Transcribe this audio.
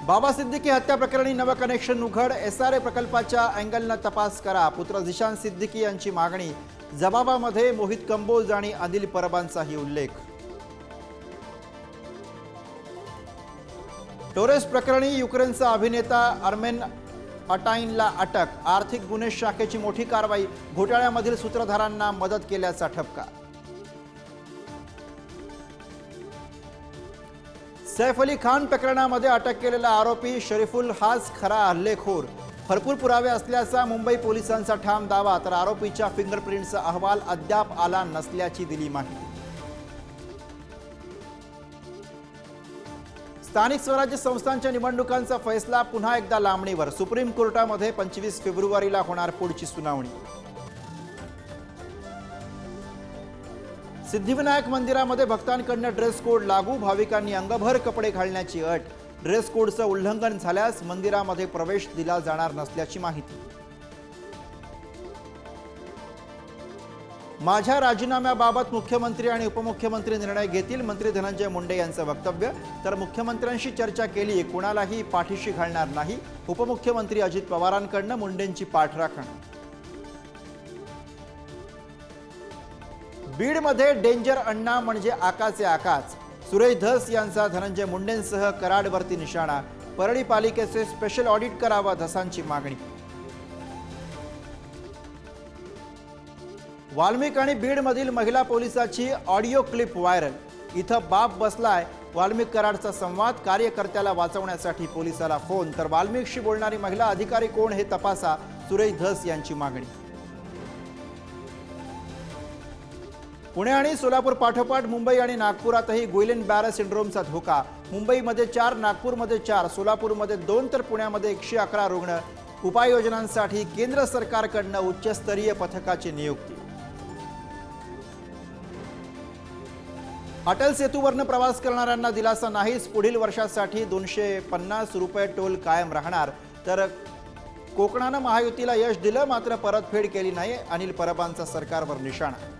बाबा सिद्दीकी हत्या प्रकरणी नवं कनेक्शन उघड। SRA प्रकल्पाच्या अँगलनं तपास करा। पुत्र झिशान सिद्दीकी यांची मागणी। जबाबामध्ये मोहित कंबोज आणि अनिल परबांचाही उल्लेख। टोरेस प्रकरणी युक्रेनचा अभिनेता अर्मेन अटाईनला अटक। आर्थिक गुन्हे शाखेची मोठी कारवाई। घोटाळ्यामधील सूत्रधारांना मदत केल्याचा ठपका। सैफ अली खान प्रकरणामध्ये अटक केलेला आरोपी शरीफुल हाच खरा हल्लेखोर। भरपूर पुरावे असल्याचा मुंबई पोलिसांचा ठाम दावा, तर आरोपीच्या फिंगरप्रिंटचा अहवाल अद्याप आला नसल्याची दिली माहिती। स्थानिक स्वराज्य संस्थांच्या निवडणुकांचा फैसला पुन्हा एकदा लांबणीवर। सुप्रीम कोर्टामध्ये 25 फेब्रुवारीला होणार पुढची सुनावणी। सिद्धिविनायक मंदिरामध्ये भक्तांकडून ड्रेस कोड लागू। भाविकांनी अंगभर कपडे घालण्याची अट। ड्रेस कोडचं उल्लंघन झाल्यास मंदिरामध्ये प्रवेश दिला जाणार नसल्याची माहिती। माझ्या राजीनाम्याबाबत मुख्यमंत्री आणि उपमुख्यमंत्री निर्णय घेतील। मंत्री धनंजय मुंडे यांचं वक्तव्य। तर मुख्यमंत्र्यांशी चर्चा केली, कोणालाही पाठीशी घालणार नाही। उपमुख्यमंत्री अजित पवारांकडून मुंडेंची पाठराखण। बीडमध्ये डेंजर अण्णा म्हणजे आकाचे आकाच। सुरेश धस यांचा धनंजय मुंडेंसह कराडवरती निशाणा। परळी पालिकेचे स्पेशल ऑडिट करावं, धसांची मागणी। वाल्मिक आणि बीडमधील महिला पोलिसाची ऑडिओ क्लिप व्हायरल। इथं बाप बसलाय। वाल्मिक कराडचा संवाद। कार्यकर्त्याला वाचवण्यासाठी पोलिसाला फोन। तर वाल्मिकशी बोलणारी महिला अधिकारी कोण हे तपासा, सुरेश धस यांची मागणी। पुणे आणि सोलापूर पाठोपाठ मुंबई आणि नागपुरातही गुइलेन बॅरे सिंड्रोमचा धोका। मुंबईमध्ये 4, नागपूरमध्ये 4, सोलापूरमध्ये 2 तर पुण्यामध्ये 111 रुग्ण। उपाययोजनांसाठी केंद्र सरकारकडून उच्चस्तरीय पथकाची नियुक्ती। अटल सेतूवरनं प्रवास करणाऱ्यांना दिलासा नाहीच। पुढील वर्षासाठी 250 रुपये टोल कायम राहणार। तर कोकणानं महायुतीला यश दिलं, मात्र परतफेड केली नाही। अनिल परबांचा सरकारवर निशाणा।